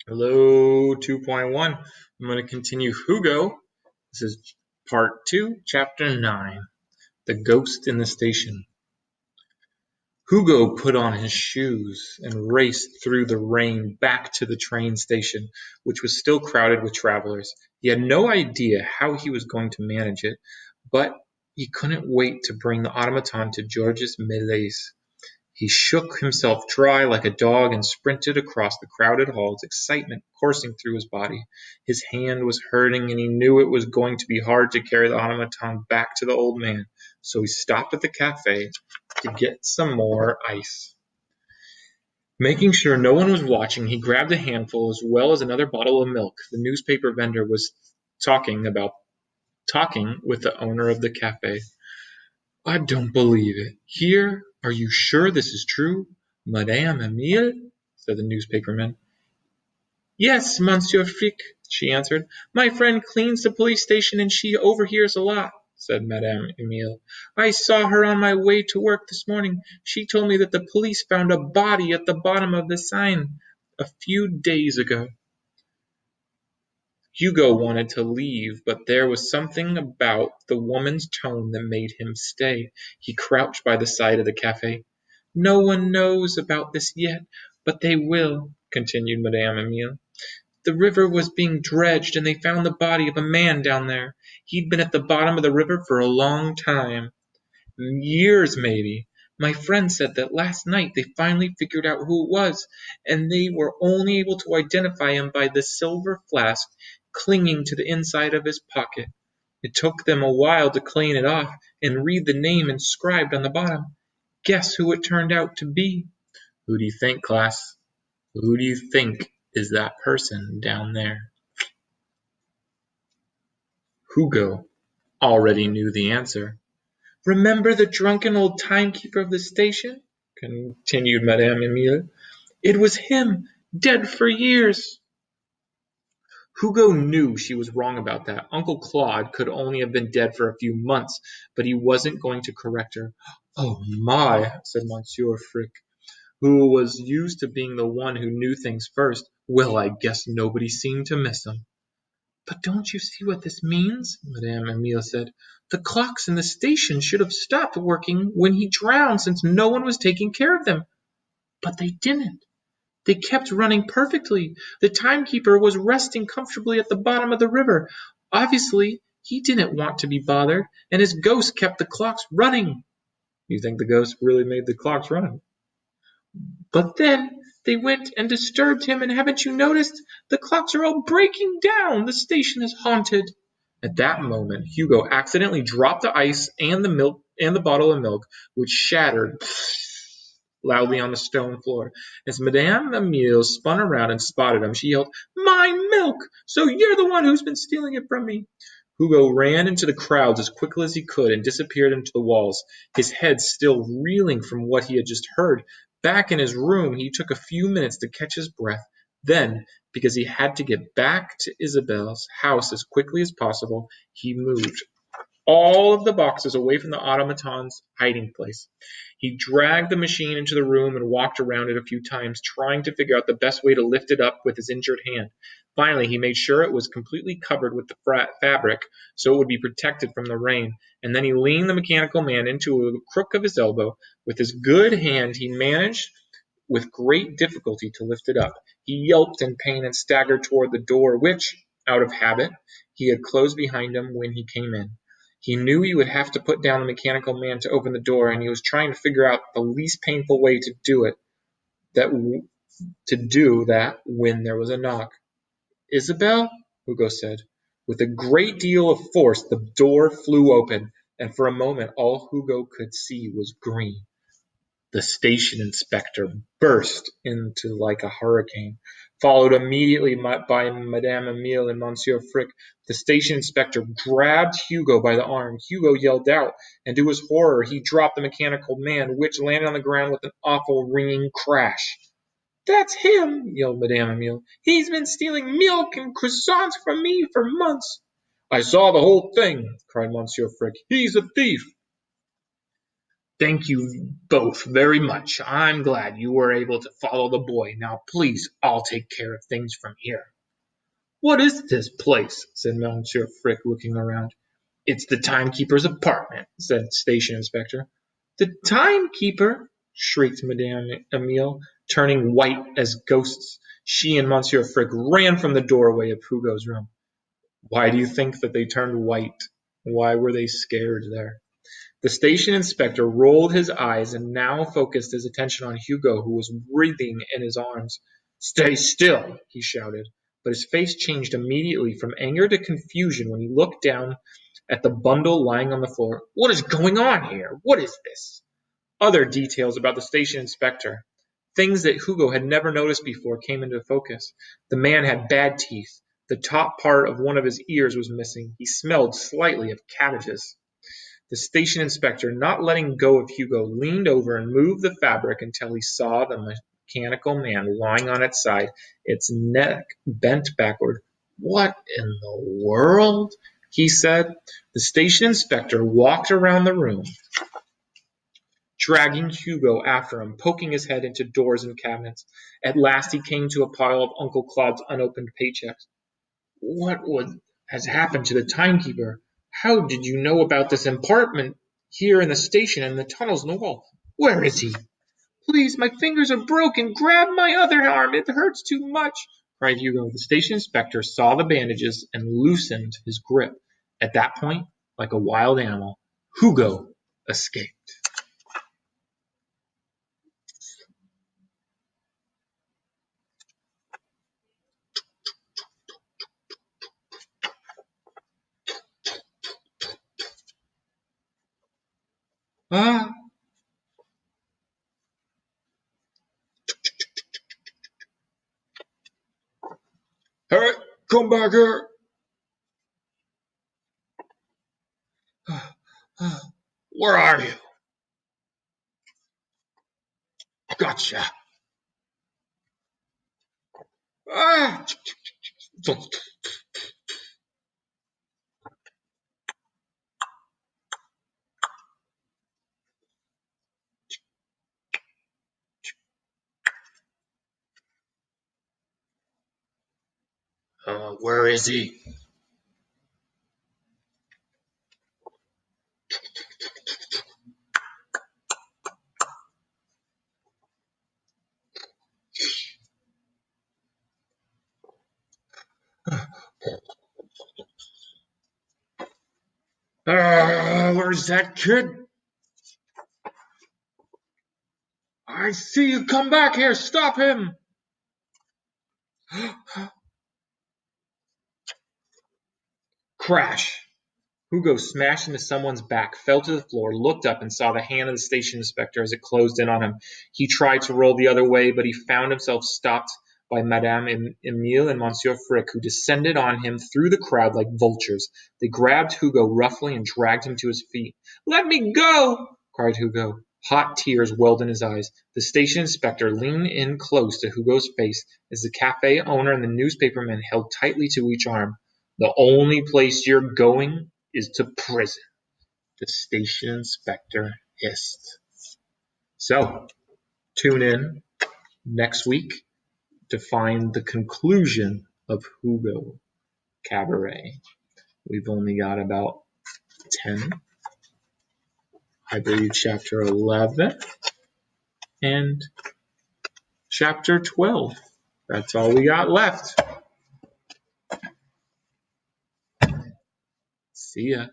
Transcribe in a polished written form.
Hello, 2.1. I'm going to continue Hugo. This is part 2, chapter 9. The Ghost in the Station. Hugo put on his shoes and raced through the rain back to the train station, which was still crowded with travelers. He had no idea how he was going to manage it, but he couldn't wait to bring the automaton to Georges Méliès. He shook himself dry like a dog and sprinted across the crowded halls, excitement coursing through his body. His hand was hurting, and he knew it was going to be hard to carry the automaton back to the old man, so he stopped at the cafe to get some more ice. Making sure no one was watching, he grabbed a handful as well as another bottle of milk. The newspaper vendor was talking with the owner of the cafe. "I don't believe it. Here? Are you sure this is true, Madame Emile?" said the newspaperman. "Yes, Monsieur Frick," she answered. "My friend cleans the police station and she overhears a lot," said Madame Emile. "I saw her on my way to work this morning. She told me that the police found a body at the bottom of the Seine a few days ago." Hugo wanted to leave, but there was something about the woman's tone that made him stay. He crouched by the side of the cafe. "No one knows about this yet, but they will," continued Madame Emile. "The river was being dredged, and they found the body of a man down there. He'd been at the bottom of the river for a long time. Years, maybe. My friend said that last night they finally figured out who it was, and they were only able to identify him by the silver flask clinging to the inside of his pocket. It took them a while to clean it off and read the name inscribed on the bottom. Guess who it turned out to be?" "Who do you think, class? Who do you think is that person down there?" Hugo already knew the answer. "Remember the drunken old timekeeper of the station?" continued Madame Emile. "It was him, dead for years." Hugo knew she was wrong about that. Uncle Claude could only have been dead for a few months, but he wasn't going to correct her. "Oh my," said Monsieur Frick, who was used to being the one who knew things first. "Well, I guess nobody seemed to miss him." "But don't you see what this means?" Madame Emile said. "The clocks in the station should have stopped working when he drowned, since no one was taking care of them. But they didn't. They kept running perfectly. The timekeeper was resting comfortably at the bottom of the river. Obviously, he didn't want to be bothered, and his ghost kept the clocks running." "You think the ghost really made the clocks run?" "But then they went and disturbed him, and haven't you noticed? The clocks are all breaking down. The station is haunted." At that moment, Hugo accidentally dropped the ice and the bottle of milk, which shattered loudly on the stone floor. As Madame Emile spun around and spotted him, she yelled, "My milk! So you're the one who's been stealing it from me!" Hugo ran into the crowds as quickly as he could and disappeared into the walls, his head still reeling from what he had just heard. Back in his room, he took a few minutes to catch his breath. Then, because he had to get back to Isabelle's house as quickly as possible, he moved all of the boxes away from the automaton's hiding place. He dragged the machine into the room and walked around it a few times, trying to figure out the best way to lift it up with his injured hand. Finally, he made sure it was completely covered with the fabric so it would be protected from the rain, and then he leaned the mechanical man into a crook of his elbow. With his good hand, he managed with great difficulty to lift it up. He yelped in pain and staggered toward the door which, out of habit, he had closed behind him when he came in. He knew he would have to put down the mechanical man to open the door, and he was trying to figure out the least painful way to do that when there was a knock. "Isabelle?" Hugo said. With a great deal of force the door flew open, and for a moment all Hugo could see was green. The station inspector burst into like a hurricane, followed immediately by Madame Emile and Monsieur Frick. The station inspector grabbed Hugo by the arm. Hugo yelled out, and to his horror he dropped the mechanical man, which landed on the ground with an awful ringing crash. "That's him!" yelled Madame Emile. "He's been stealing milk and croissants from me for months." "I saw the whole thing," cried Monsieur Frick. "He's a thief." Thank you both very much. I'm glad you were able to follow the boy. Now, please, I'll take care of things from here. What is this place? Said Monsieur Frick, looking around. It's the timekeeper's apartment, said the station inspector. The timekeeper? Shrieked Madame Emile, turning white as ghosts. She and Monsieur Frick ran from the doorway of Hugo's room. Why do you think that they turned white? Why were they scared there? The station inspector rolled his eyes and now focused his attention on Hugo, who was writhing in his arms. Stay still, he shouted, but his face changed immediately from anger to confusion when he looked down at the bundle lying on the floor. What is going on here? What is this? Other details about the station inspector, things that Hugo had never noticed before, came into focus. The man had bad teeth. The top part of one of his ears was missing. He smelled slightly of cabbages. The station inspector, not letting go of Hugo, leaned over and moved the fabric until he saw the mechanical man lying on its side, its neck bent backward. What in the world? He said. The station inspector walked around the room, dragging Hugo after him, poking his head into doors and cabinets. At last he came to a pile of Uncle Claude's unopened paychecks. Has happened to the timekeeper? How did you know about this apartment here in the station and the tunnels in the wall? Where is he? Please, my fingers are broken. Grab my other arm. It hurts too much, cried Hugo. The station inspector saw the bandages and loosened his grip. At that point, like a wild animal, Hugo escaped. Ah, hey, come back here. Where are you? Gotcha. Ah. Where is he? Where's that kid? I see you. Come back here. Stop him. Crash. Hugo smashed into someone's back, fell to the floor, looked up, and saw the hand of the station inspector as it closed in on him. He tried to roll the other way, but he found himself stopped by Madame Emile and Monsieur Frick, who descended on him through the crowd like vultures. They grabbed Hugo roughly and dragged him to his feet. Let me go! Cried Hugo. Hot tears welled in his eyes. The station inspector leaned in close to Hugo's face as the cafe owner and the newspaperman held tightly to each arm. The only place you're going is to prison, the station inspector hissed. So, tune in next week to find the conclusion of Hugo Cabret. We've only got about 10, I believe chapter 11 and chapter 12. That's all we got left. See ya.